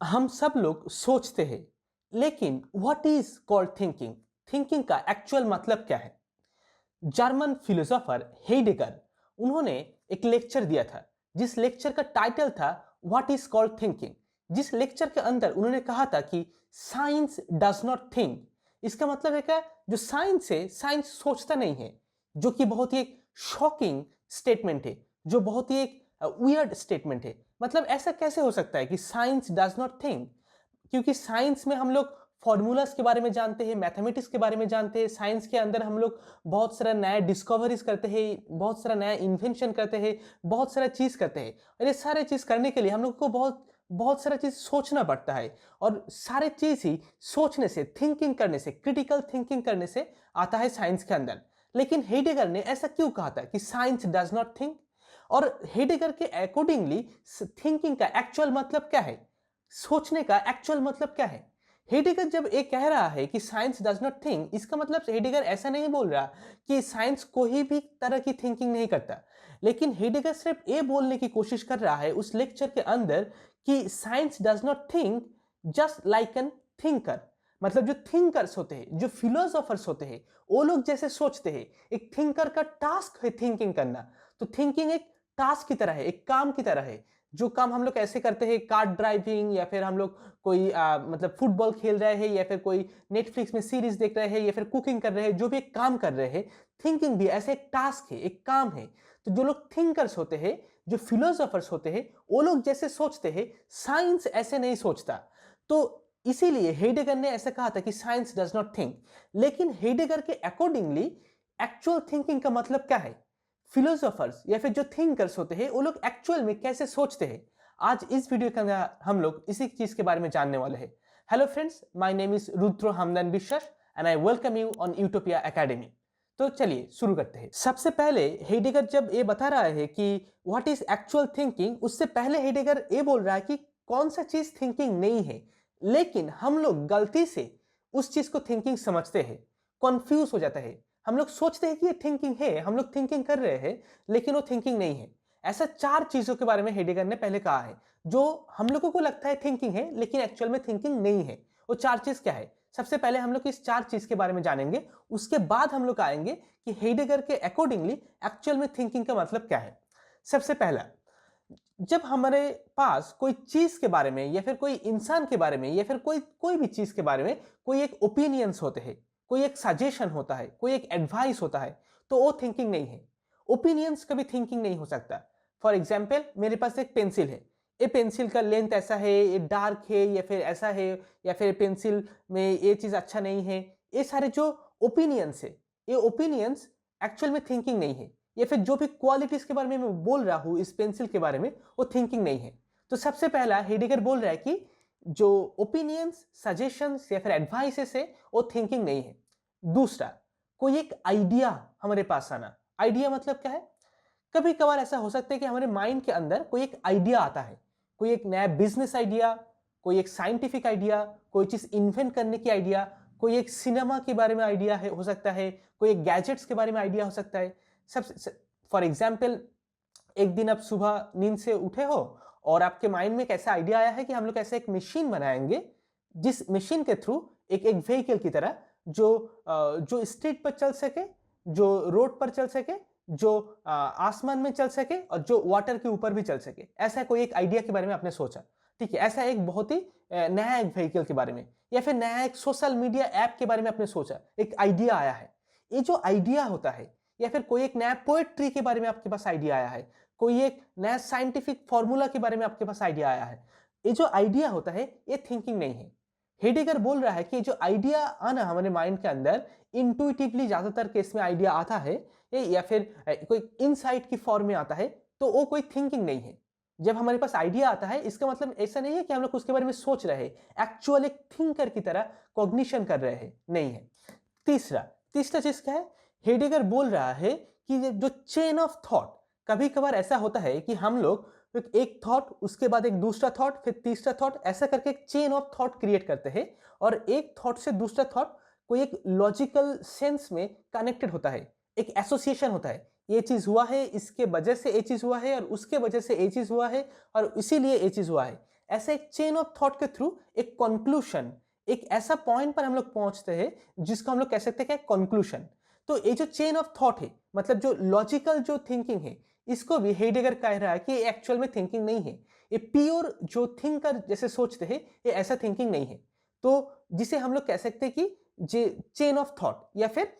हम सब लोग सोचते हैं, लेकिन what is called thinking? Thinking का एक्चुअल मतलब क्या है? जर्मन फिलोसोफर हेडेगर, उन्होंने एक लेक्चर दिया था, जिस लेक्चर का टाइटल था व्हाट इज कॉल्ड थिंकिंग। जिस लेक्चर के अंदर उन्होंने कहा था कि साइंस डज नॉट थिंक। इसका मतलब है क्या? जो साइंस है, साइंस सोचता नहीं है, जो कि बहुत ही एक शॉकिंग स्टेटमेंट है, जो बहुत ही एक वियर्ड स्टेटमेंट है। मतलब ऐसा कैसे हो सकता है कि साइंस डज नॉट थिंक? क्योंकि साइंस में हम लोग फॉर्मूलाज के बारे में जानते हैं, मैथमेटिक्स के बारे में जानते हैं। साइंस के अंदर हम लोग बहुत सारा नया डिस्कवरीज करते हैं, बहुत सारा नया इन्वेंशन करते हैं, बहुत सारा चीज करते हैं। और ये सारे चीज करने के लिए हम लोग को बहुत बहुत सारा चीज सोचना पड़ता है। और सारे चीज ही सोचने से, थिंकिंग करने से, क्रिटिकल थिंकिंग करने से आता है साइंस के अंदर। लेकिन हेडेगर ने ऐसा क्यों कहा था कि साइंस डज नॉट थिंक? और हेडेगर के अकॉर्डिंगली थिंकिंग का एक्चुअल मतलब क्या है? सोचने का एक्चुअल मतलब क्या है? हेडेगर जब ये कह रहा है कि साइंस डज नॉट थिंक, इसका मतलब हेडेगर ऐसा नहीं बोल रहा कि साइंस कोई भी तरह की थिंकिंग नहीं करता। लेकिन हेडेगर सिर्फ ये बोलने की कोशिश कर रहा है उस लेक्चर के अंदर कि science does not think just like an thinker. मतलब जो थिंकर्स होते हैं, जो फिलोसोफर्स होते हैं, वो लोग जैसे सोचते हैं। एक थिंकर का टास्क है थिंकिंग करना। तो थिंकिंग एक टास्क की तरह है, एक काम की तरह है। जो काम हम लोग ऐसे करते हैं, कार ड्राइविंग, या फिर हम लोग कोई मतलब फुटबॉल खेल रहे हैं, या फिर कोई नेटफ्लिक्स में सीरीज देख रहे हैं, या फिर कुकिंग कर रहे हैं, जो भी एक काम कर रहे हैं, थिंकिंग भी ऐसे एक टास्क है, एक काम है। तो जो लोग थिंकर्स होते हैं, जो फिलोसोफर्स होते हैं, वो लोग जैसे सोचते हैं, साइंस ऐसे नहीं सोचता। तो इसीलिए हेडेगर ने ऐसा कहा था कि साइंस डज नॉट थिंक। लेकिन हेडेगर के अकॉर्डिंगली एक्चुअल थिंकिंग का मतलब क्या है? फिलोसोफर्स या फिर जो थिंकर्स होते हैं, वो लोग एक्चुअल में कैसे सोचते हैं? आज इस वीडियो के अंदर हम लोग इसी चीज के बारे में जानने वाले हैं। Hello friends, my name is Rudra Hamdan Vishwas and I welcome you on Utopia academy. तो चलिए शुरू करते हैं। सबसे पहले हेडेगर जब ये बता रहा है कि व्हाट इज एक्चुअल थिंकिंग, उससे पहले हेडेगर ये बोल रहा है कि कौन सा चीज थिंकिंग नहीं है। लेकिन हम लोग गलती से उस चीज को थिंकिंग समझते हैं, कंफ्यूज हो जाता है। हम लोग सोचते हैं कि ये थिंकिंग है, हम लोग थिंकिंग कर रहे हैं, लेकिन वो थिंकिंग नहीं है। ऐसा चार चीजों के बारे में हेडेगर ने पहले कहा है, जो हम लोगों को लगता है थिंकिंग है, लेकिन एक्चुअल में थिंकिंग नहीं है। वो चार चीज क्या है? सबसे पहले हम लोग इस चार चीज के बारे में जानेंगे। उसके बाद हम लोग आएंगे कि हेडेगर के अकॉर्डिंगली एक्चुअल में थिंकिंग का मतलब क्या है। सबसे पहला, जब हमारे पास कोई चीज के बारे में, या फिर कोई इंसान के बारे में, या फिर कोई कोई भी चीज के बारे में कोई एक ओपिनियंस होते हैं, कोई एक सजेशन होता है, कोई एक एडवाइस होता है, तो वो थिंकिंग नहीं है। ओपिनियंस कभी थिंकिंग नहीं हो सकता। फॉर एग्जाम्पल, मेरे पास एक पेंसिल है। ये पेंसिल का लेंथ ऐसा है, ये डार्क है, या फिर ऐसा है, या फिर पेंसिल में ये चीज अच्छा नहीं है। ये सारे जो ओपिनियंस है, ये ओपिनियंस एक्चुअल में थिंकिंग नहीं है। या फिर जो भी क्वालिटीज के बारे में मैं बोल रहा हूं इस पेंसिल के बारे में, वो थिंकिंग नहीं है। तो सबसे पहला हेडेगर बोल रहा है कि जो ओपिनियंस, सजेशंस या फिर एडवाइसेस है, वो थिंकिंग नहीं है। दूसरा, कोई एक आइडिया हमारे पास आना। आइडिया मतलब क्या है? कभी कभार ऐसा हो सकता है कि हमारे माइंड के अंदर कोई एक आइडिया आता है, कोई एक नया बिजनेस आइडिया, कोई एक साइंटिफिक आइडिया, कोई चीज इन्वेंट करने की आइडिया, कोई एक सिनेमा के बारे में आइडिया है, हो सकता है कोई एक गैजेट्स के बारे में आइडिया हो सकता है। सब फॉर एग्जाम्पल, एक दिन आप सुबह नींद से उठे हो और आपके माइंड में एक ऐसा आइडिया आया है कि हम लोग ऐसे एक मशीन बनाएंगे, जिस मशीन के थ्रू एक एक व्हीकल की तरह, जो स्ट्रीट पर चल सके, जो रोड पर चल सके, जो आसमान में चल सके, और जो वाटर के ऊपर भी चल सके। ऐसा कोई एक आइडिया के बारे में आपने सोचा, ठीक है? ऐसा एक बहुत ही नया एक व्हीकल के बारे में, या फिर नया एक सोशल मीडिया ऐप के बारे में आपने सोचा, एक आइडिया आया है। ये जो आइडिया होता है, या फिर कोई एक नया पोएट्री के बारे में आपके पास आइडिया आया है, कोई एक नया साइंटिफिक फॉर्मूला के बारे में आपके पास आइडिया आया है, ये जो आइडिया होता है, ये थिंकिंग नहीं है। हेडेगर बोल रहा है कि जो आइडिया आना हमारे माइंड के अंदर इंटुइटिवली ज्यादातर केस में आइडिया आता है, या फिर कोई इनसाइट की फॉर्म में आता है, तो वो कोई थिंकिंग नहीं है। जब हमारे पास आइडिया आता है, इसका मतलब ऐसा नहीं है कि हम लोग उसके बारे में सोच रहे हैं, एक्चुअल एक थिंकर की तरह कॉग्निशन कर रहे हैं, नहीं है। तीसरा तीसरा चीज क्या है? हेडेगर बोल रहा है कि ये जो चेन ऑफ थॉट, कभी कभार ऐसा होता है कि हम लोग एक थॉट, उसके बाद एक दूसरा थॉट, फिर तीसरा थॉट, ऐसा करके एक चेन ऑफ थॉट क्रिएट करते हैं। और एक थॉट से दूसरा थॉट कोई एक लॉजिकल सेंस में कनेक्टेड होता है, एक एसोसिएशन होता है। ये चीज हुआ है, इसके वजह से ये चीज हुआ है, और उसके वजह से ये चीज हुआ है, और इसीलिए ये चीज हुआ है। ऐसे एक चेन ऑफ थॉट के थ्रू एक कंक्लूजन, एक ऐसा पॉइंट पर हम लोग पहुंचते हैं जिसको हम लोग कह सकते हैं क्या, कंक्लूजन। तो ये जो चेन ऑफ थॉट है, मतलब जो लॉजिकल जो थिंकिंग है, इसको भी हेडेगर कह रहा है कि एक्चुअल में थिंकिंग नहीं है, ये प्योर जो थिंकर जैसे सोचते हैं, ये ऐसा थिंकिंग नहीं है। तो जिसे हम लोग कह सकते हैं कि जे चेन ऑफ थॉट या फिर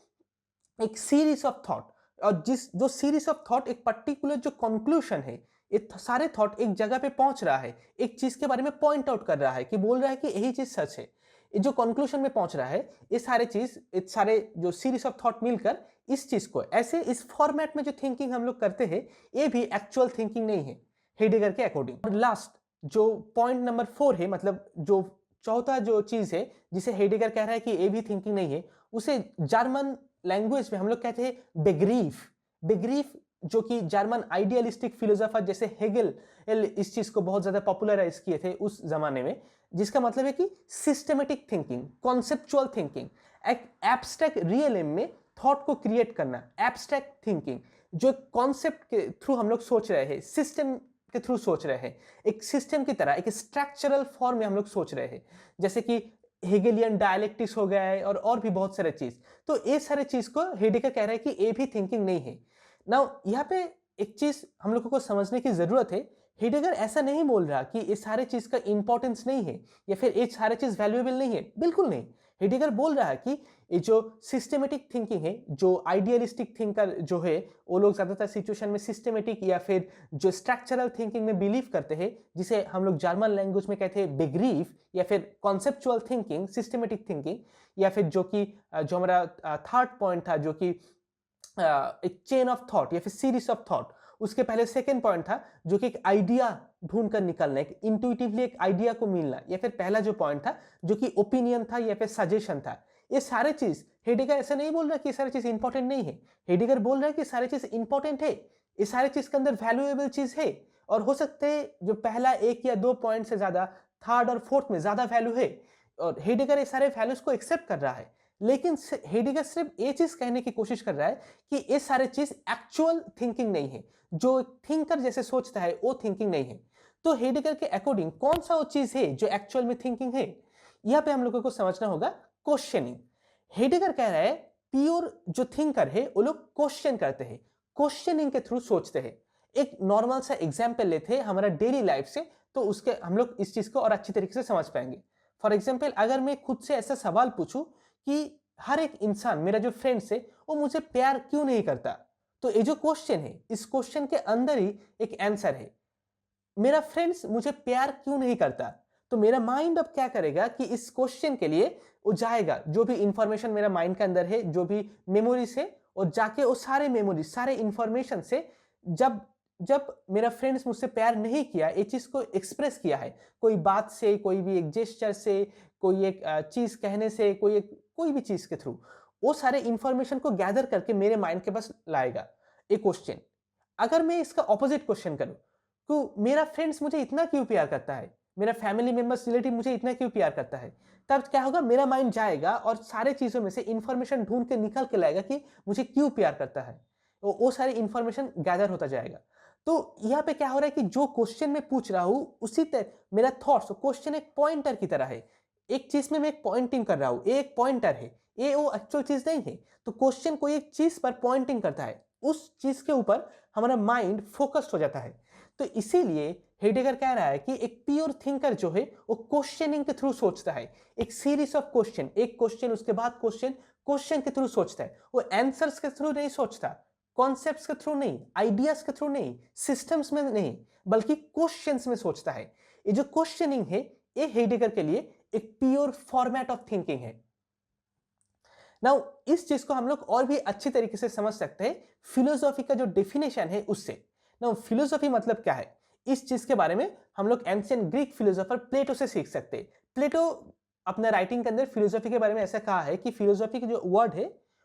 एक सीरीज ऑफ थॉट, और जिस जो सीरीज ऑफ थॉट एक पर्टिकुलर जो कंक्लूजन है, ये सारे थॉट एक जगह पे पहुंच रहा है, एक चीज के बारे में पॉइंट आउट कर रहा है कि बोल रहा है कि यही चीज सच है, ये जो कंक्लूजन में पहुंच रहा है, ये सारे जो सीरीज ऑफ थॉट मिलकर इस चीज को ऐसे इस फॉर्मेट में जो थिंकिंग हम लोग करते हैं, ये भी एक्चुअल थिंकिंग नहीं है हेडेगर के अकॉर्डिंग। और लास्ट जो पॉइंट नंबर 4 है, मतलब जो चौथा जो चीज है जिसे हेडेगर कह रहा है कि ये भी थिंकिंग नहीं है, उसे जर्मन लैंग्वेज में हम लोग कहते हैं बेग्रीफ। बेग्रीफ जो कि जर्मन आइडियलिस्टिक फिलोसोफर जैसे हेगल इस चीज को बहुत ज्यादा पॉपुलराइज किए थे उस जमाने में, जिसका मतलब है कि सिस्टमेटिक थिंकिंग, कॉन्सेप्चुअल थिंकिंग, एक एब्स्ट्रैक्ट रियलिज्म में थॉट को क्रिएट करना, एब्स्ट्रैक्ट थिंकिंग, जो कॉन्सेप्ट के थ्रू हम लोग सोच रहे हैं, सिस्टम के थ्रू सोच रहे हैं, एक सिस्टम की तरह एक स्ट्रक्चरल फॉर्म में हम लोग सोच रहे हैं, जैसे कि हेगेलियन डायलेक्टिक्स हो गया है और भी बहुत सारे चीज। तो ये सारे चीज को हेडेगर कह रहा है कि ये भी थिंकिंग नहीं है। नाउ यहाँ पे एक चीज हम लोगों को समझने की जरूरत है, हेडेगर ऐसा नहीं बोल रहा कि ये सारे चीज का इंपॉर्टेंस नहीं है या फिर ये सारे चीज वैल्यूएबल नहीं है, बिल्कुल नहीं। हेडेगर बोल रहा है कि ये जो सिस्टमेटिक थिंकिंग है, जो आइडियलिस्टिक थिंकर जो है, वो लोग ज्यादातर सिचुएशन में सिस्टमेटिक या फिर जो स्ट्रक्चरल थिंकिंग में बिलीव करते हैं, जिसे हम लोग जर्मन लैंग्वेज में कहते हैं बेग्रीफ या फिर कॉन्सेप्चुअल थिंकिंग, सिस्टमेटिक थिंकिंग, या फिर जो हमारा थर्ड पॉइंट था जो कि एक चेन ऑफ थॉट या फिर सीरीज ऑफ थॉट, उसके पहले सेकेंड पॉइंट था जो कि एक आइडिया ढूंढ कर निकलना, एक इंट्यूटिवली एक आइडिया को मिलना, या फिर पहला जो पॉइंट था जो कि ओपिनियन था या फिर सजेशन था। ये सारे चीज हेडेगर ऐसा नहीं बोल रहा कि ये सारी चीज इंपॉर्टेंट नहीं है, हेडेगर बोल रहा है कि सारी चीज इंपॉर्टेंट है, ये सारे चीज के अंदर वैल्यूएबल चीज है, और हो सकते हैं जो पहला एक या दो पॉइंट से ज्यादा थर्ड और फोर्थ में ज्यादा वैल्यू है, और हेडेगर ये सारे वैल्यूज को एक्सेप्ट कर रहा है। लेकिन हेडेगर सिर्फ ये चीज कहने की कोशिश कर रहा है कि ये सारे चीज एक्चुअल थिंकिंग नहीं है, जो थिंकर जैसे सोचता है वो थिंकिंग नहीं है। तो हेडेगर के अकॉर्डिंग कौन सा वो चीज है जो एक्चुअल में थिंकिंग है, यहां पे हम लोगों को समझना होगा क्वेश्चनिंग। हेडेगर कह रहा है प्योर जो थिंकर है वो लोग क्वेश्चन करते हैं, क्वेश्चनिंग के थ्रू सोचते हैं। एक नॉर्मल सा एग्जाम्पल लेते हैं हमारा डेली लाइफ से, तो उसके हम लोग इस चीज को और अच्छी तरीके से समझ पाएंगे। फॉर एग्जाम्पल, अगर मैं खुद से ऐसा सवाल पूछूं कि हर एक इंसान, मेरा जो फ्रेंड्स है, वो मुझे प्यार क्यों नहीं करता, तो ये जो क्वेश्चन है, इस क्वेश्चन के अंदर ही एक आंसर है। मेरा फ्रेंड्स मुझे प्यार क्यों नहीं करता, तो मेरा माइंड अब क्या करेगा कि इस क्वेश्चन के लिए वो जाएगा, जो भी इंफॉर्मेशन मेरा माइंड के अंदर है, जो भी मेमोरीज है, और जाके वो सारे मेमोरीज, सारे इंफॉर्मेशन से जब जब मेरा फ्रेंड्स मुझसे प्यार नहीं किया, ये चीज को एक्सप्रेस किया है, कोई बात से, कोई भी एक जेस्चर से, कोई एक चीज कहने से, कोई भी चीज के थ्रू, वो सारे इंफॉर्मेशन को गैदर करके मेरे माइंड के पास लाएगा एक क्वेश्चन। अगर मैं इसका ऑपोजिट क्वेश्चन करूं, तो मेरा फ्रेंड्स मुझे इतना क्यों प्यार करता है, मेरा फैमिली मेंबर्स रिलेटिव मुझे इतना क्यों प्यार करता है, तब क्या होगा, मेरा माइंड जाएगा और सारे चीजों में से इंफॉर्मेशन ढूंढ के निकल के लाएगा कि मुझे क्यों प्यार करता है, वो सारी इंफॉर्मेशन गैदर होता जाएगा। तो यहाँ पे क्या हो रहा है कि जो क्वेश्चन मैं पूछ रहा हूं, उसी तरह मेरा थॉट्स, क्वेश्चन एक पॉइंटर की तरह है, एक चीज में मैं एक पॉइंटिंग कर रहा हूं, एक पॉइंटर है, ये वो एक्चुअल चीज नहीं है। तो क्वेश्चन कोई एक चीज पर पॉइंटिंग करता है, उस चीज के ऊपर हमारा माइंड फोकस्ड हो जाता है। तो इसीलिए हेडेगर कह रहा है कि एक प्योर थिंकर जो है वो क्वेश्चनिंग के थ्रू सोचता है, एक सीरीज ऑफ क्वेश्चन, एक क्वेश्चन उसके बाद क्वेश्चन, क्वेश्चन के थ्रू सोचता है, वो आंसर्स के थ्रू नहीं सोचता, कॉन्सेप्ट्स के थ्रू नहीं, आइडियाज के थ्रू नहीं, सिस्टम्स में नहीं, बल्कि क्वेश्चंस में सोचता है। ये जो क्वेश्चनिंग है, ये हेडेगर के लिए एक प्योर फॉर्मेट ऑफ थिंकिंग है। नाउ इस चीज को हम लोग और भी अच्छी तरीके से समझ सकते हैं फिलोसॉफी का जो डेफिनेशन है उससे। नाउ फिलोसॉफी मतलब क्या है, इस चीज के बारे में हम लोग एंशिएंट ग्रीक फिलोसोफर प्लेटो से सीख सकते हैं। प्लेटो अपने राइटिंग के अंदर फिलोसॉफी के बारे में ऐसा कहा है कि फिलोसॉफी की जो वर्ड है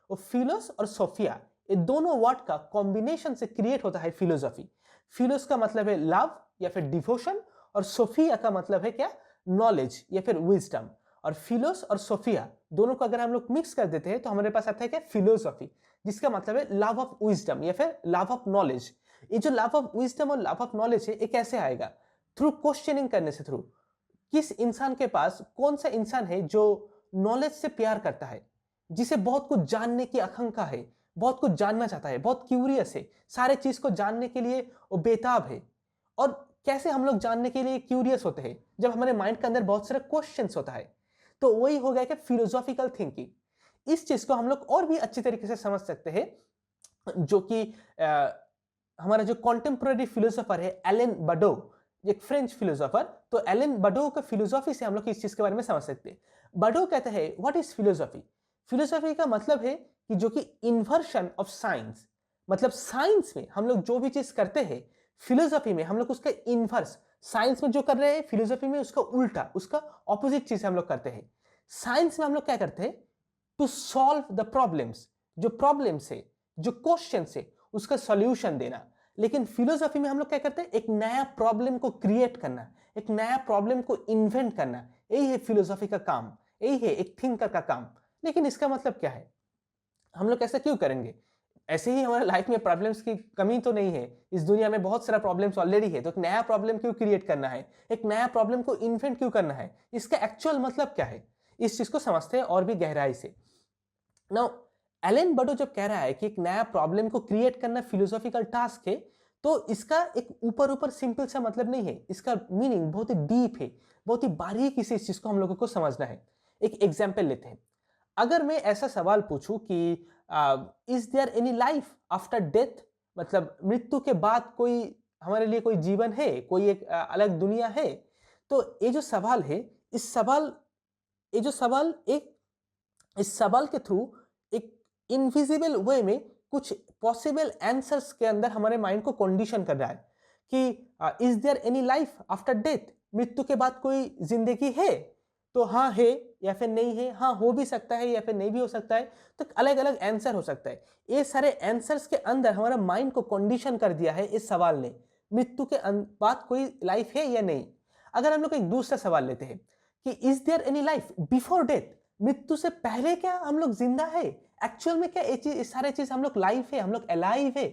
वो फिलोस और सोफिया, ये दोनों वर्ड का कॉम्बिनेशन से क्रिएट होता है फिलोसॉफी। फिलोस का मतलब है लव या फिर डिवोशन, और सोफिया का मतलब है क्या, नॉलेज या फिर विजडम। और फिलोस और सोफिया दोनों को अगर हम लोग मिक्स कर देते हैं तो हमारे पास आता है क्या, फिलोसॉफी, जिसका मतलब है लव ऑफ विजडम या फिर लव ऑफ नॉलेज। ये जो लव ऑफ विजडम और लव ऑफ नॉलेज है, ये कैसे आएगा, थ्रू क्वेश्चनिंग करने से, थ्रू किस इंसान के पास, कौन सा इंसान है जो नॉलेज से प्यार करता है, जिसे बहुत कुछ जानने की आकांक्षा है, बहुत कुछ जानना चाहता है, बहुत क्यूरियस है, सारे चीज को जानने के लिए वो बेताब है। और कैसे हम लोग जानने के लिए क्यूरियस होते हैं? जब हमारे माइंड के अंदर बहुत सारे क्वेश्चंस होता है। तो वही हो गया कि फिलोसॉफिकल थिंकिंग। इस चीज को हम लोग और भी अच्छी तरीके से समझ सकते हैं, जो कि हमारा जो कॉन्टेम्पोररी फिलोसोफर है एलन बडो, एक फ्रेंच फिलोसोफर, तो एलन बडो का फिलोसॉफी से हम लोग इस चीज के बारे में समझ सकते हैं। बडो कहते हैं व्हाट इज फिलोसॉफी? फिलोसॉफी का मतलब है कि जो कि इन्वर्शन ऑफ साइंस, मतलब साइंस में हम लोग जो भी चीज करते हैं, फिलोसॉफी में हम लोग उसका इन्वर्स, साइंस में जो कर रहे हैं फिलोसॉफी में उसका उल्टा, उसका ऑपोजिट चीज हम लोग करते हैं। साइंस में हम लोग क्या करते हैं? टू सॉल्व द प्रॉब्लम्स, जो प्रॉब्लम्स है, जो क्वेश्चन है, उसका सॉल्यूशन देना। लेकिन फिलोसॉफी में हम लोग क्या करते हैं? एक नया प्रॉब्लम को क्रिएट करना, एक नया प्रॉब्लम को इन्वेंट करना। यही है फिलोसॉफी का काम, यही है एक थिंकर का काम। लेकिन इसका मतलब क्या है? हम लोग ऐसा क्यों करेंगे? ऐसे ही हमारे लाइफ में प्रॉब्लम्स की कमी तो नहीं है, इस दुनिया में बहुत सारा प्रॉब्लम्स ऑलरेडी है, तो एक नया प्रॉब्लम क्यों क्रिएट करना है? एक नया प्रॉब्लम को इन्वेंट क्यों करना है? इसका एक्चुअल मतलब क्या है? इस चीज को समझते हैं और भी गहराई से। नाउ एलन बडो जब कह रहा है कि एक नया प्रॉब्लम को क्रिएट करना फिलोसॉफिकल टास्क है, तो इसका एक ऊपर ऊपर सिंपल सा मतलब नहीं है, इसका मीनिंग बहुत ही डीप है, बहुत ही बारीकी से इस चीज को हम लोगों को समझना है। एक एग्जाम्पल लेते हैं। अगर मैं ऐसा सवाल पूछूं कि is there any life after death, मतलब मृत्यु के बाद कोई हमारे लिए कोई जीवन है, कोई एक अलग दुनिया है, तो ये जो सवाल है, इस सवाल ये जो सवाल एक इस सवाल के थ्रू एक इनविजिबल वे में कुछ पॉसिबल आंसर्स के अंदर हमारे माइंड को कंडीशन कर रहा है कि is there any life after death, मृत्यु के बाद कोई जिंदगी है? तो हाँ है या फिर नहीं है, हाँ हो भी सकता है या फिर नहीं भी हो सकता है, तो अलग अलग आंसर हो सकता है। ये सारे आंसर्स के अंदर हमारा माइंड को कंडीशन कर दिया है इस सवाल ने, मृत्यु के बाद कोई लाइफ है या नहीं। अगर हम लोग एक दूसरा सवाल लेते हैं कि is there any life before death, मृत्यु से पहले क्या हम लोग जिंदा है? एक्चुअल में क्या ये सारे चीज हम लोग लाइफ है, हम लोग अलाइव है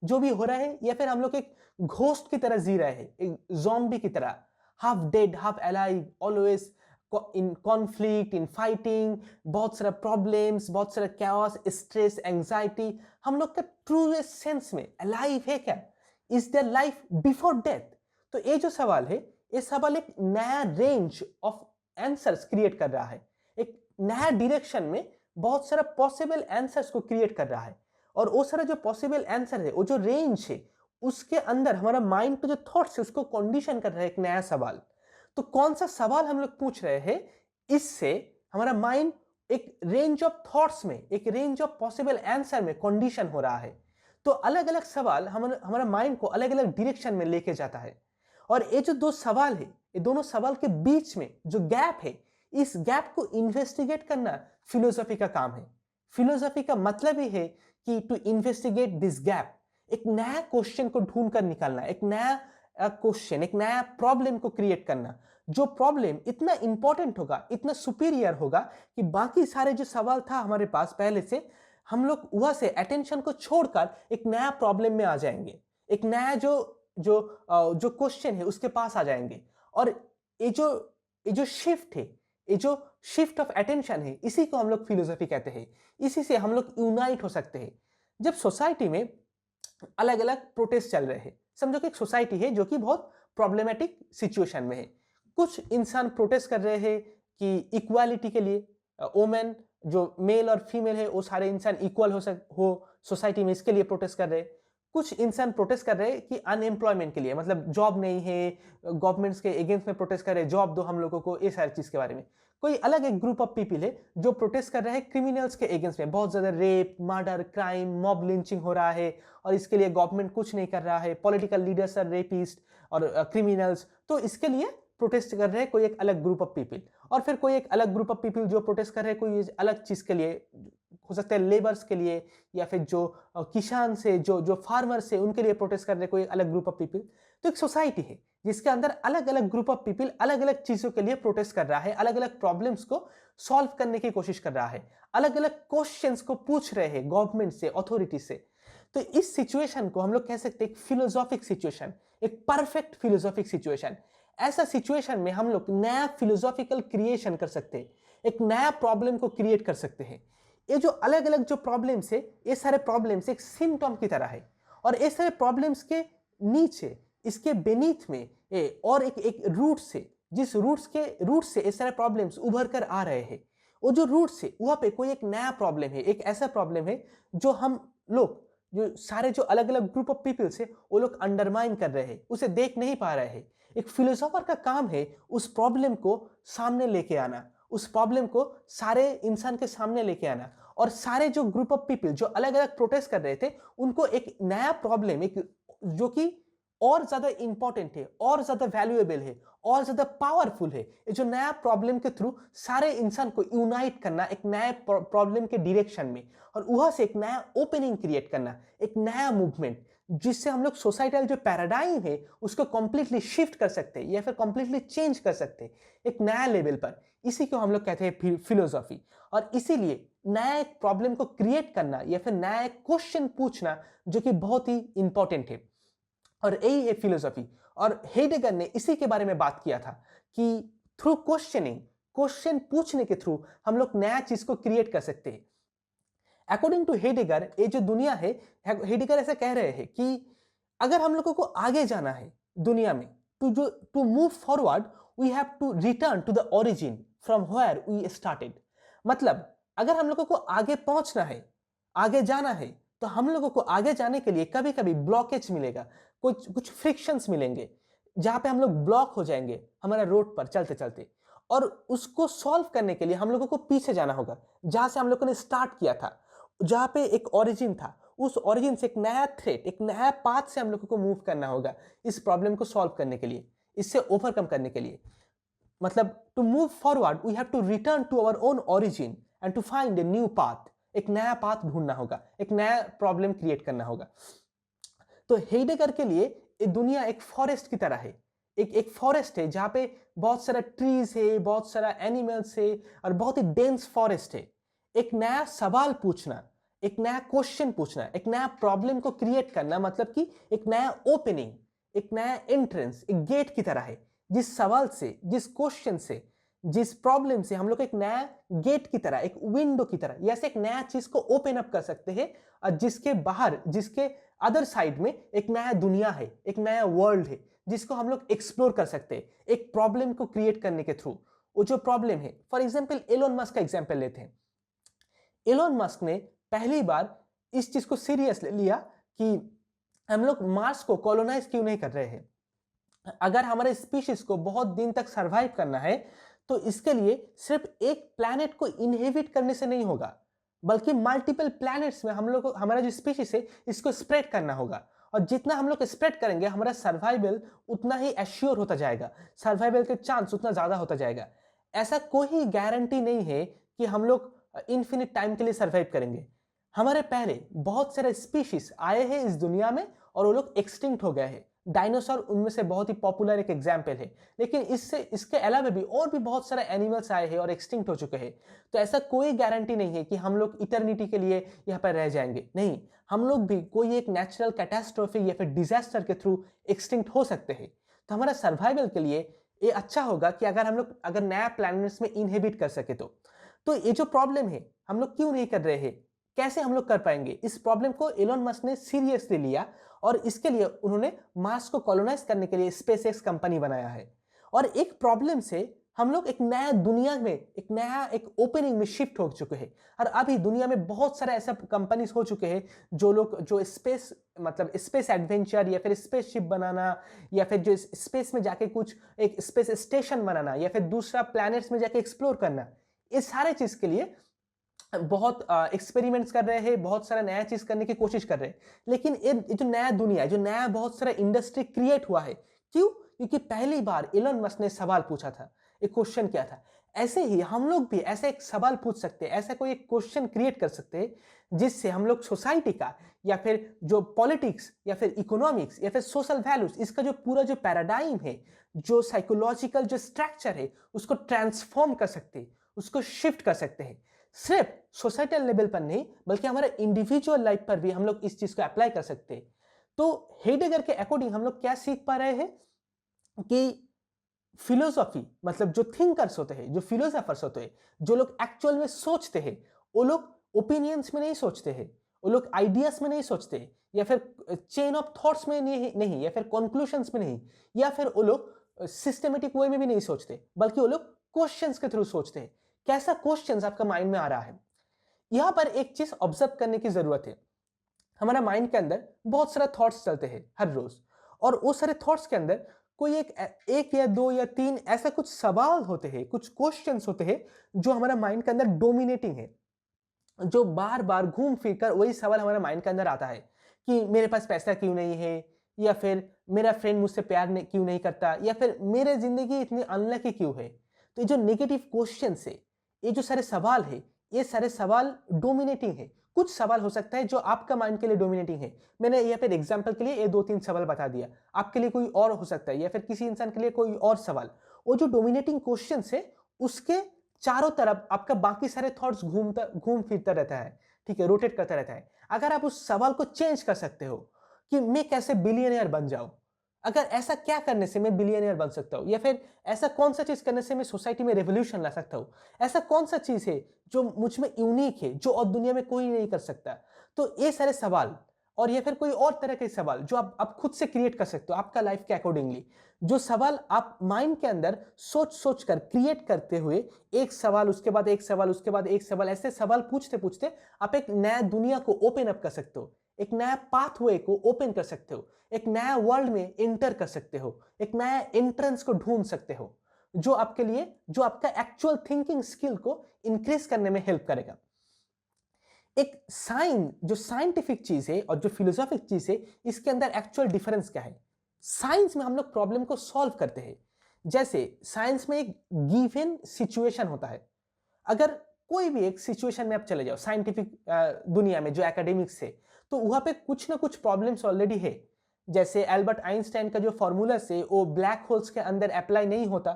जो भी हो रहा है, या फिर हम लोग एक घोस्ट की तरह जी रहे हैं, एक ज़ॉम्बी की तरह, half dead half alive, always in conflict, in fighting, बहुत सारा प्रॉब्लम्स, बहुत सारा कैओस, स्ट्रेस, एंजाइटी। हम लोग का ट्रू सेंस में अलाइव है क्या? Is their life before death? तो ये जो सवाल है, ये सवाल एक नया रेंज ऑफ आंसर्स क्रिएट कर रहा है, एक नया डायरेक्शन में बहुत सारा पॉसिबल आंसर्स को क्रिएट कर रहा है। और वो सारा जो पॉसिबल आंसर है, वो जो रेंज है, उसके अंदर हमारा माइंड के जो थॉट्स है उसको कंडीशन कर रहा है एक नया सवाल। तो कौन सा सवाल हम लोग पूछ रहे हैं, इससे हमारा माइंड एक रेंज ऑफ थॉट्स में, एक रेंज ऑफ पॉसिबल आंसर में कंडीशन हो रहा है। तो अलग अलग सवाल हमारा माइंड को अलग अलग डायरेक्शन में लेके जाता है। और ये जो दो सवाल है, ये दोनों सवाल के बीच में जो गैप है, इस गैप को इन्वेस्टिगेट करना फिलोसॉफी का काम है। फिलोसॉफी का मतलब ही है कि टू इन्वेस्टिगेट दिस गैप, एक नया क्वेश्चन को ढूंढ कर निकालना, एक नया क्वेश्चन, एक नया प्रॉब्लम को क्रिएट करना, जो प्रॉब्लम इतना इंपॉर्टेंट होगा, इतना सुपीरियर होगा कि बाकी सारे जो सवाल था हमारे पास पहले से, हम लोग वहां से अटेंशन को छोड़कर एक नया प्रॉब्लम में आ जाएंगे, एक नया जो जो जो क्वेश्चन है उसके पास आ जाएंगे। और ये जो शिफ्ट है, ये जो शिफ्ट ऑफ अटेंशन है, इसी को हम लोग फिलोसॉफी कहते हैं। इसी से हम लोग यूनाइट हो सकते हैं। जब सोसाइटी में अलग अलग प्रोटेस्ट चल रहे हैं, समझो कि एक सोसाइटी है जो कि बहुत प्रॉब्लमेटिक सिचुएशन में है, कुछ इंसान प्रोटेस्ट कर रहे हैं कि इक्वालिटी के लिए, वोमेन जो मेल और फीमेल है वो सारे इंसान इक्वल हो सोसाइटी में, इसके लिए प्रोटेस्ट कर रहे हैं। कुछ इंसान प्रोटेस्ट कर रहे हैं कि अनएम्प्लॉयमेंट के लिए, मतलब जॉब नहीं है, गवर्नमेंट्स के अगेंस्ट में प्रोटेस्ट कर रहे हैं, जॉब दो हम लोगों को, ये सारी चीज के बारे में। कोई अलग एक ग्रुप ऑफ पीपल है जो प्रोटेस्ट कर रहे हैं क्रिमिनल्स के अगेंस्ट में, बहुत ज्यादा rape, murder, crime, mob lynching हो रहा है और इसके लिए गवर्नमेंट कुछ नहीं कर रहा है, पॉलिटिकल लीडर्स आर रेपिस्ट और क्रिमिनल्स, तो इसके लिए प्रोटेस्ट कर रहे हैं कोई एक अलग ग्रुप ऑफ पीपल। और फिर कोई एक अलग ग्रुप ऑफ पीपल जो प्रोटेस्ट कर रहे हैं कोई अलग चीज के लिए, हो सकता है लेबर्स के लिए, या फिर जो किसान से, जो फार्मर से, उनके लिए प्रोटेस्ट कर रहे हैं कोई अलग ग्रुप ऑफ पीपल। तो एक सोसाइटी है जिसके अंदर अलग अलग ग्रुप ऑफ पीपल अलग अलग चीजों के लिए प्रोटेस्ट कर रहा है, अलग अलग प्रॉब्लम्स को सॉल्व करने की कोशिश कर रहा है, अलग अलग क्वेश्चंस को पूछ रहे हैं गवर्नमेंट से, अथॉरिटी से। तो इस सिचुएशन को हम लोग कह सकते हैं फिलोसॉफिक सिचुएशन, एक परफेक्ट फिलोसॉफिक सिचुएशन। ऐसा सिचुएशन में हम लोग नया फिलोसॉफिकल क्रिएशन कर सकते हैं, एक नया प्रॉब्लम को क्रिएट कर सकते हैं। ये जो अलग अलग जो प्रॉब्लम्स है, ये सारे प्रॉब्लम्स एक सिम्टम की तरह है, और ये सारे प्रॉब्लम्स के नीचे, इसके बेनीथ में और एक रूट से, जिस रूट से ये सारे प्रॉब्लम्स उभर कर आ रहे हैं, वो जो रूट से वहां पे कोई एक नया प्रॉब्लम है, एक ऐसा प्रॉब्लम है जो हम लोग, जो सारे जो अलग अलग ग्रुप ऑफ पीपल्स है, वो लोग अंडरमाइन कर रहे हैं, उसे देख नहीं पा रहे हैं। एक फिलोसोफर का काम है उस प्रॉब्लम को सामने लेके आना, उस प्रॉब्लम को सारे इंसान के सामने लेके आना, और सारे जो ग्रुप ऑफ पीपल जो अलग अलग प्रोटेस्ट कर रहे थे, उनको एक नया प्रॉब्लम, एक जो कि और ज्यादा इंपॉर्टेंट है, और ज्यादा वैल्यूएबल है, और ज्यादा पावरफुल है, ये जो नया प्रॉब्लम के थ्रू सारे इंसान को यूनाइट करना एक नए प्रॉब्लम के डायरेक्शन में, और वहां से एक नया ओपनिंग क्रिएट करना, एक नया मूवमेंट, जिससे हम लोग सोसाइटल जो पैराडाइम है उसको कंप्लीटली शिफ्ट कर सकते हैं या फिर कंप्लीटली चेंज कर सकते हैं एक नया लेवल पर। इसी को हम लोग कहते हैं फिलोसॉफी। और इसीलिए नया एक प्रॉब्लम को क्रिएट करना या फिर नया एक क्वेश्चन पूछना जो कि बहुत ही इंपॉर्टेंट है, और यही है फिलोसॉफी। और हेडेगर ने इसी के बारे में बात किया था कि थ्रू क्वेश्चनिंग, क्वेश्चन पूछने के थ्रू हम लोग नया चीज को क्रिएट कर सकते हैं। अकॉर्डिंग टू हेडेगर, ये जो दुनिया है, हेडेगर ऐसा कह रहे हैं कि अगर हम लोगों को आगे जाना है दुनिया में, to move forward, we have to return to the origin from where we started. मतलब अगर हम लोगों को आगे पहुंचना है, आगे जाना है, तो हम लोगों को आगे जाने के लिए कभी कभी ब्लॉकेज मिलेगा, कुछ फ्रिक्शंस मिलेंगे, जहां पे हम लोग ब्लॉक हो जाएंगे हमारे रोड पर चलते चलते, और उसको सॉल्व करने के लिए हम लोगों को पीछे जाना होगा, जहां से हम लोगों ने स्टार्ट किया था, जहां पे एक ओरिजिन था, उस ओरिजिन से एक नया थ्रेट, एक नया पाथ से हम लोगों को मूव करना होगा इस प्रॉब्लम को सॉल्व करने के लिए, इससे ओवरकम करने के लिए। मतलब to move forward we have to return to our own origin and to find a new path, एक नया पाथ ढूंढना होगा, एक नया प्रॉब्लम क्रिएट करना होगा। तो हेडेगर के लिए ये दुनिया एक फॉरेस्ट की तरह है, एक फॉरेस्ट है जहां पे बहुत सारा ट्रीज है, बहुत सारा एनिमल्स है, और बहुत ही डेंस फॉरेस्ट है। एक नया सवाल पूछना, एक नया क्वेश्चन पूछना, एक नया प्रॉब्लम को क्रिएट करना, मतलब कि एक नया ओपनिंग, एक नया एंट्रेंस, एक गेट की तरह है, जिस सवाल से, जिस क्वेश्चन से, जिस प्रॉब्लम से हम लोग एक नया गेट की तरह, एक विंडो की तरह, या एक नया चीज को ओपन अप कर सकते हैं, और जिसके बाहर, जिसके अदर साइड में एक नया दुनिया है, एक नया वर्ल्ड है, जिसको हम लोग एक्सप्लोर कर सकते हैं एक प्रॉब्लम को क्रिएट करने के थ्रू। वो जो प्रॉब्लम है, फॉर एग्जाम्पल एलोन मस्क का एग्जाम्पल लेते हैं। एलोन मस्क ने पहली बार इस चीज को सीरियसली लिया कि हम लोग मार्स को कॉलोनाइज क्यों नहीं कर रहे हैं। अगर हमारे स्पीशीज को बहुत दिन तक सरवाइव करना है, तो इसके लिए सिर्फ एक प्लैनेट को इनहेबिट करने से नहीं होगा, बल्कि मल्टीपल प्लैनेट्स में हम लोग को, हमारा जो स्पीशीज है, इसको स्प्रेड करना होगा। और जितना हम लोग स्प्रेड करेंगे, हमारा सर्वाइवल उतना ही एश्योर होता जाएगा, सर्वाइवल के चांस उतना ज्यादा होता जाएगा। ऐसा कोई गारंटी नहीं है कि हम लोग इन्फिनिट टाइम के लिए सर्वाइव करेंगे। हमारे पहले बहुत सारे स्पीशीज आए हैं इस दुनिया में, और वो लोग एक्सटिंक्ट हो गए हैं। डायनासोर उनमें से बहुत ही पॉपुलर एक एग्जाम्पल है, लेकिन इसके अलावा भी और भी बहुत सारे एनिमल्स आए हैं और एक्सटिंक्ट हो चुके हैं। तो ऐसा कोई गारंटी नहीं है कि हम लोग इटर्निटी के लिए यहाँ पर रह जाएंगे। नहीं, हम लोग भी कोई एक नेचुरल कैटास्ट्रोफी या फिर डिजास्टर के थ्रू एक्सटिंक्ट हो सकते हैं। तो हमारा सर्वाइवल के लिए ये अच्छा होगा कि अगर नया प्लैनेट्स में इनहेबिट कर सके तो ये जो प्रॉब्लम है, हम लोग क्यों नहीं कर रहे हैं, कैसे हम लोग कर पाएंगे, इस प्रॉब्लम को एलोन मस्क ने सीरियसली लिया, और इसके लिए उन्होंने मार्स को कॉलोनाइज करने के लिए स्पेसएक्स कंपनी बनाया है। और एक प्रॉब्लम से हम लोग एक नया दुनिया में, एक नया एक ओपनिंग में शिफ्ट हो चुके हैं। और अभी दुनिया में बहुत सारे ऐसे कंपनीज हो चुके हैं जो स्पेस, मतलब स्पेस एडवेंचर या फिर स्पेस शिप बनाना, या फिर जो स्पेस में जाके कुछ एक स्पेस स्टेशन बनाना, या फिर दूसरा प्लैनेट्स में जाके एक्सप्लोर करना, इस सारे चीज के लिए बहुत एक्सपेरिमेंट्स कर रहे हैं, बहुत सारा नया चीज करने की कोशिश कर रहे हैं। लेकिन ये जो नया दुनिया है, जो नया बहुत सारा इंडस्ट्री क्रिएट हुआ है, क्यों? क्योंकि पहली बार एलोन मस्क ने सवाल पूछा था, एक क्वेश्चन किया था। ऐसे ही हम लोग भी ऐसा एक सवाल पूछ सकते हैं, ऐसा कोई एक क्वेश्चन क्रिएट कर सकते हैं, जिससे हम लोग सोसाइटी का, या फिर जो पॉलिटिक्स, या फिर इकोनॉमिक्स, या फिर सोशल वैल्यूज, इसका जो पूरा जो पैराडाइम है, जो साइकोलॉजिकल जो स्ट्रक्चर है, उसको ट्रांसफॉर्म कर सकते हैं, उसको शिफ्ट कर सकते हैं। सिर्फ सोसाइटल लेवल पर नहीं, बल्कि हमारे इंडिविजुअल लाइफ पर भी हम लोग इस चीज को अप्लाई कर सकते हैं। तो हेडेगर के अकॉर्डिंग हम लोग क्या सीख पा रहे हैं कि फिलोसॉफी मतलब जो थिंकर्स होते हैं, जो फिलोसोफर्स होते हैं, जो लोग एक्चुअल में सोचते हैं, वो लोग ओपिनियंस में नहीं सोचते हैं, वो लोग आइडियाज में नहीं सोचते, या फिर चेन ऑफ थॉट्स में नहीं, या फिर कंक्लूशंस में नहीं, या फिर वो लोग सिस्टमेटिक वे में भी नहीं सोचते, बल्कि वो लोग क्वेश्चंस के थ्रू सोचते हैं। कैसा क्वेश्चंस आपका माइंड में आ रहा है, यहां पर एक चीज ऑब्जर्व करने की जरूरत है। हमारा माइंड के अंदर बहुत सारे थॉट्स चलते हैं हर रोज, और वो सारे थॉट्स के अंदर कोई एक या दो या तीन ऐसा कुछ सवाल होते हैं, कुछ क्वेश्चंस होते हैं जो हमारा माइंड के अंदर डोमिनेटिंग है, जो बार बार घूम फिर कर वही सवाल हमारे माइंड के अंदर आता है कि मेरे पास पैसा क्यों नहीं है, या फिर मेरा फ्रेंड मुझसे प्यार क्यों नहीं करता, या फिर मेरे जिंदगी इतनी अनलकी क्यों है। तो ये जो नेगेटिव क्वेश्चन है, ये जो सारे सवाल है, ये सारे सवाल डोमिनेटिंग है। कुछ सवाल हो सकता है जो आपका माइंड के लिए डोमिनेटिंग है। मैंने यहाँ पे एग्जाम्पल के लिए ये दो तीन सवाल बता दिया, आपके लिए कोई और हो सकता है, या फिर किसी इंसान के लिए कोई और सवाल। वो जो डोमिनेटिंग क्वेश्चन है उसके चारों तरफ आपका बाकी सारे थॉट्स घूम फिरता रहता है, ठीक है, रोटेट करता रहता है। अगर आप उस सवाल को चेंज कर सकते हो कि मैं कैसे बिलियनियर बन जाऊं, अगर ऐसा क्या करने से मैं बिलियनियर बन सकता हूं, या फिर ऐसा कौन सा चीज करने से मैं सोसाइटी में रेवोल्यूशन ला सकता हूं, ऐसा कौन सा चीज है जो मुझ में यूनिक है, जो और दुनिया में कोई नहीं कर सकता। तो ये सारे सवाल, और या फिर कोई और तरह के सवाल जो आप खुद से क्रिएट कर सकते हो आपका लाइफ के अकॉर्डिंगली, जो सवाल आप माइंड के अंदर सोच सोच कर क्रिएट करते हुए, एक सवाल उसके बाद एक सवाल उसके बाद एक सवाल, ऐसे सवाल पूछते पूछते आप एक नया दुनिया को ओपन अप कर सकते हो, एक नया पाथवे को ओपन कर सकते हो, एक नया वर्ल्ड में एंटर कर सकते हो, एक नया एंट्रेंस को ढूंढ सकते हो, जो आपके लिए, जो आपका एक्चुअल थिंकिंग स्किल को इंक्रीज करने में हेल्प करेगा। एक जो साइंटिफिक चीज है और जो फिलोसॉफिक चीज है, इसके अंदर एक्चुअल डिफरेंस क्या है। साइंस में हम लोग प्रॉब्लम को सॉल्व करते हैं। जैसे साइंस में एक गिवन सिचुएशन होता है, अगर कोई भी एक सिचुएशन में आप चले जाओ साइंटिफिक दुनिया में, जो एकेडमिक्स है, तो वहां पे कुछ ना कुछ प्रॉब्लम्स ऑलरेडी है। जैसे एल्बर्ट आइंस्टाइन का जो फॉर्मूला है वो ब्लैक होल्स के अंदर अप्लाई नहीं होता,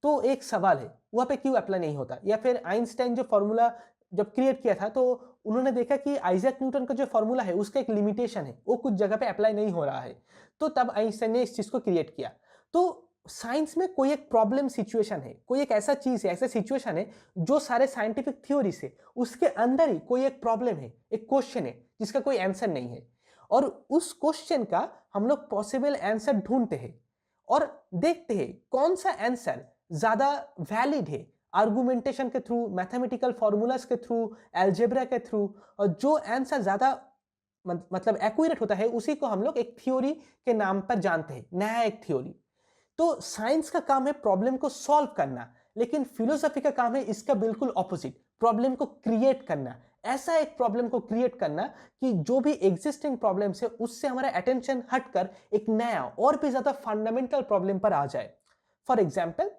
तो एक सवाल है वहां पे क्यों अप्लाई नहीं होता। या फिर आइंस्टाइन जो फॉर्मूला जब क्रिएट किया था, तो उन्होंने देखा कि आइजैक न्यूटन का जो फॉर्मूला है उसका एक लिमिटेशन है, वो कुछ जगह पे अप्लाई नहीं हो रहा है, तो तब आइंस्टाइन ने इस चीज को क्रिएट किया। तो साइंस में कोई एक प्रॉब्लम सिचुएशन है, कोई एक ऐसा चीज है, ऐसा सिचुएशन है जो सारे साइंटिफिक थ्योरी से उसके अंदर ही कोई एक प्रॉब्लम है, एक क्वेश्चन है जिसका कोई आंसर नहीं है, और उस क्वेश्चन का हम लोग पॉसिबल आंसर ढूंढते हैं और देखते हैं कौन सा आंसर ज्यादा वैलिड है, आर्गुमेंटेशन के थ्रू, मैथमेटिकल फॉर्मूलाज के थ्रू, अलजेब्रा के थ्रू, और जो आंसर ज्यादा मतलब एक्यूरेट होता है उसी को हम लोग एक थ्योरी के नाम पर जानते हैं, नया एक थ्योरी। तो साइंस का काम है प्रॉब्लम को सॉल्व करना, लेकिन फिलोसफी का काम है इसका बिल्कुल ऑपोजिट, प्रॉब्लम को क्रिएट करना। ऐसा एक प्रॉब्लम को क्रिएट करना कि जो भी एग्जिस्टिंग प्रॉब्लम्स है उससे हमारा अटेंशन हटकर एक नया और भी ज्यादा फंडामेंटल प्रॉब्लम पर आ जाए। फॉर एग्जाम्पल,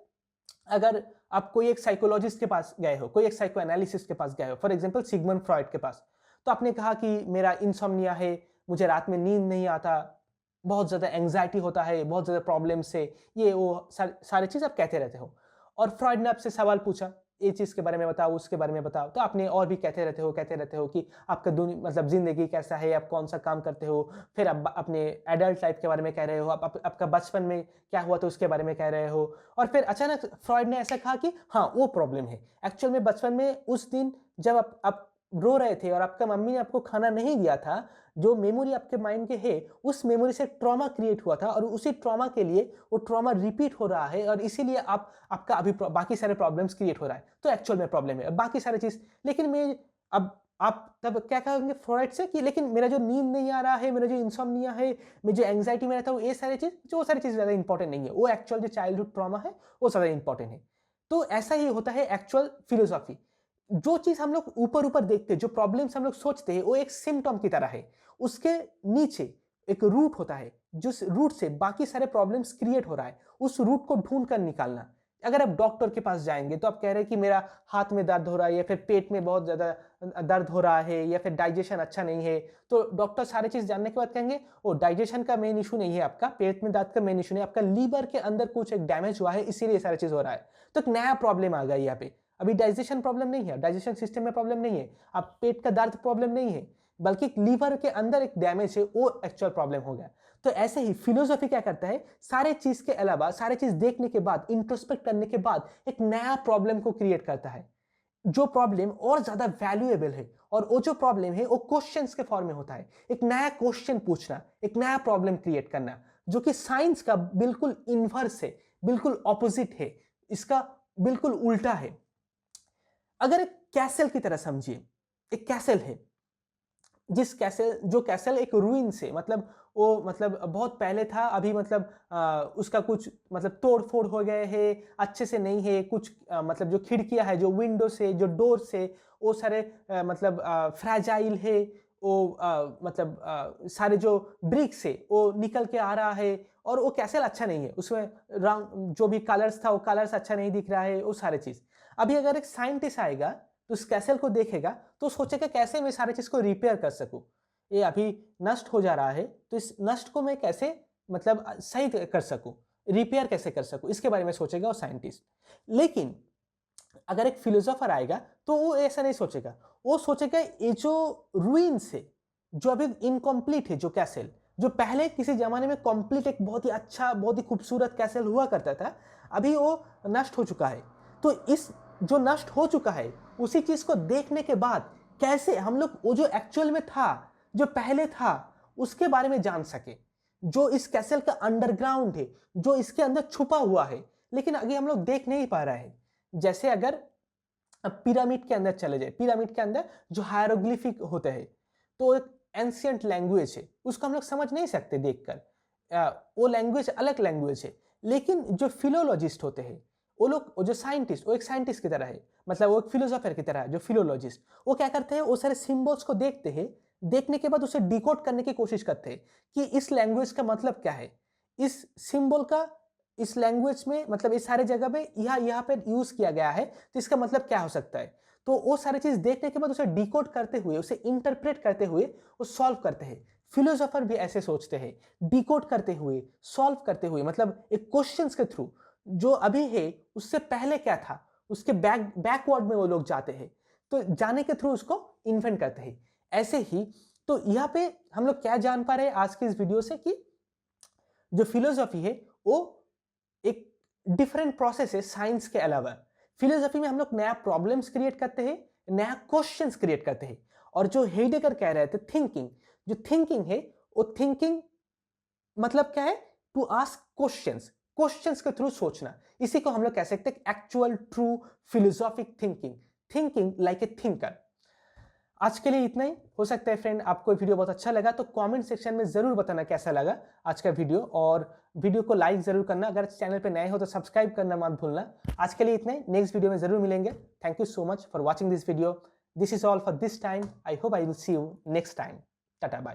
अगर आप कोई एक साइकोलॉजिस्ट के पास गए हो, कोई एक साइको एनालिसिस्ट के पास गए हो, फॉर एग्जांपल सिगमंड फ्रॉइड के पास, तो आपने कहा कि मेरा इंसोम्निया है, मुझे रात में नींद नहीं आता, बहुत ज़्यादा एंग्जाइटी होता है, बहुत ज़्यादा प्रॉब्लम्स है, ये वो सारे चीज़ आप कहते रहते हो। और फ्रॉइड ने आपसे सवाल पूछा, ये चीज़ के बारे में बताओ, उसके बारे में बताओ, तो आपने और भी कहते रहते हो कि आपका मतलब ज़िंदगी कैसा है, आप कौन सा काम करते हो, फिर आप अपने एडल्ट लाइफ के बारे में कह रहे हो, आपका बचपन में क्या हुआ था उसके बारे में कह रहे हो। और फिर अचानक फ्रॉइड ने ऐसा कहा कि हाँ वो प्रॉब्लम है, एक्चुअल में बचपन में उस दिन जब आप रो रहे थे और आपका मम्मी ने आपको खाना नहीं दिया था, जो मेमोरी आपके माइंड के है उस मेमोरी से ट्रॉमा क्रिएट हुआ था, और उसी ट्रॉमा के लिए वो ट्रॉमा रिपीट हो रहा है, और इसीलिए आपका अभी बाकी सारे प्रॉब्लम्स क्रिएट हो रहा है, तो एक्चुअल में प्रॉब्लम है बाकी सारी चीज। लेकिन मैं अब आप तब क्या कहेंगे फ्रॉइड से कि लेकिन मेरा जो नींद नहीं आ रहा है, मेरा जो इंसोम्निया है, मैं जो एंग्जाइटी में रहता हूँ, ये सारी चीज ज्यादा इंपॉर्टेंट नहीं है, वो एक्चुअल जो चाइल्डहुड ट्रॉमा है वो ज्यादा इंपॉर्टेंट है। तो ऐसा ही होता है एक्चुअल फिलोसॉफी। जो चीज हम लोग ऊपर ऊपर देखते हैं, जो प्रॉब्लम्स हम लोग सोचते हैं, वो एक सिम्टम की तरह है, उसके नीचे एक रूट होता है, जिस रूट से बाकी सारे प्रॉब्लम्स क्रिएट हो रहा है, उस रूट को ढूंढ कर निकालना। अगर आप डॉक्टर के पास जाएंगे तो आप कह रहे हैं कि मेरा हाथ में दर्द हो रहा है, या फिर पेट में बहुत ज्यादा दर्द हो रहा है, या फिर डाइजेशन अच्छा नहीं है, तो डॉक्टर सारी चीज जानने के बाद कहेंगे वो डाइजेशन का मेन इशू नहीं है, आपका पेट में दर्द का मेन इशू नहीं, आपका लीवर के अंदर कुछ एक डैमेज हुआ है, इसीलिए सारी चीज हो रहा है। तो एक नया प्रॉब्लम आ गया यहाँ पे, अभी डाइजेशन प्रॉब्लम नहीं है, डाइजेशन सिस्टम में प्रॉब्लम नहीं है, आप पेट का दर्द प्रॉब्लम नहीं है, बल्कि लीवर के अंदर एक डैमेज है, वो एक्चुअल प्रॉब्लम हो गया। तो ऐसे ही फिलोसॉफी क्या करता है, सारे चीज के अलावा, सारे चीज देखने के बाद, इंट्रोस्पेक्ट करने के बाद एक नया प्रॉब्लम को क्रिएट करता है, जो प्रॉब्लम और ज्यादा वैल्यूएबल है। और वो जो प्रॉब्लम है वो क्वेश्चंस के फॉर्म में होता है, एक नया क्वेश्चन पूछना, एक नया प्रॉब्लम क्रिएट करना, जो कि साइंस का बिल्कुल इनवर्स है, बिल्कुल ऑपोजिट है, इसका बिल्कुल उल्टा है। अगर एक कैसल की तरह समझिए, एक कैसल है, जो कैसल एक रूइन से, मतलब वो मतलब बहुत पहले था, अभी मतलब उसका कुछ मतलब तोड़ फोड़ हो गए हैं, अच्छे से नहीं है कुछ, मतलब जो खिड़कियां है, जो विंडो से, जो डोर से, वो सारे मतलब फ्रैजाइल है, वो मतलब सारे जो ब्रिक्स है वो निकल के आ रहा है, और वो कैसल अच्छा नहीं है, उसमें रंग जो भी कलर्स था वो कलर्स अच्छा नहीं दिख रहा है, वो सारे चीज। अभी अगर एक साइंटिस्ट आएगा तो इस कैसल को देखेगा तो सोचेगा कैसे मैं सारी चीज को रिपेयर कर सकूं, ये अभी नष्ट हो जा रहा है, तो इस नष्ट को मैं कैसे मतलब सही कर सकूं, रिपेयर कैसे कर सकूं, इसके बारे में सोचेगा वो साइंटिस्ट। लेकिन अगर एक फिलोसोफर आएगा तो वो ऐसा नहीं सोचेगा, वो सोचेगा ये जो रूइंस है, जो अभी इनकम्प्लीट है, जो कैसल जो पहले किसी जमाने में कंप्लीट एक बहुत ही अच्छा, बहुत ही खूबसूरत कैसल हुआ करता था, अभी वो नष्ट हो चुका है। तो इस जो नष्ट हो चुका है उसी चीज को देखने के बाद कैसे हम लोग वो जो एक्चुअल में था, जो पहले था, उसके बारे में जान सके, जो इस कैसल का अंडरग्राउंड है, जो इसके अंदर छुपा हुआ है, लेकिन अभी हम लोग देख नहीं पा रहे हैं। जैसे अगर पिरामिड के अंदर चले जाए, पिरामिड के अंदर जो हायरोग्लिफिक होते हैं, तो एक एंशियंट लैंग्वेज है, उसको हम लोग समझ नहीं सकते देखकर, वो लैंग्वेज अलग लैंग्वेज है। लेकिन जो फिलोलॉजिस्ट होते हैं, वो लोग, वो जो साइंटिस्ट, वो एक साइंटिस्ट की तरह है, मतलब वो एक फिलोसोफर की तरह है, जो फिलोलॉजिस्ट, वो क्या करते हैं, वो सारे सिंबल्स को देखते हैं, देखने के बाद उसे डिकोड करने की कोशिश करते हैं कि इस लैंग्वेज का मतलब क्या है, इस सिंबल का इस लैंग्वेज में, मतलब इस सारे जगह पे यहाँ पे यूज किया गया है, तो इसका मतलब क्या हो सकता है। तो वो सारी चीज देखने के बाद उसे डिकोड करते हुए, उसे इंटरप्रेट करते हुए वो सॉल्व करते हैं। फिलोसोफर भी ऐसे सोचते हैं, डिकोड करते हुए, सॉल्व करते हुए, मतलब एक क्वेश्चंस के थ्रू, जो अभी है उससे पहले क्या था, उसके बैकवर्ड में वो लोग जाते हैं, तो जाने के थ्रू उसको इन्वेंट करते हैं। ऐसे ही तो यहाँ पे हम लोग क्या जान पा रहे हैं आज की इस वीडियो से, कि जो फिलोसॉफी है वो एक डिफरेंट प्रोसेस है साइंस के अलावा। फिलोसॉफी में हम लोग नया प्रॉब्लम्स क्रिएट करते हैं, नया क्वेश्चंस क्रिएट करते हैं। और जो हेडेगर कह रहे थे थिंकिंग, जो थिंकिंग है वो थिंकिंग मतलब क्या है, टू आस्क क्वेश्चंस, क्वेश्चंस के थ्रू सोचना, इसी को हम लोग कह सकते हैं actual true philosophic thinking, thinking like a thinker. आज के लिए इतना ही। हो सकता है फ्रेंड आपको वीडियो बहुत अच्छा लगा, तो कमेंट सेक्शन में जरूर बताना कैसा लगा आज का वीडियो, और वीडियो को लाइक जरूर करना, अगर चैनल पे नए हो तो सब्सक्राइब करना मत भूलना। आज के लिए इतना ही, नेक्स्ट वीडियो में जरूर मिलेंगे। Thank you so much for watching this video. This is all for this time. I hope I will see you next time. Tata bye.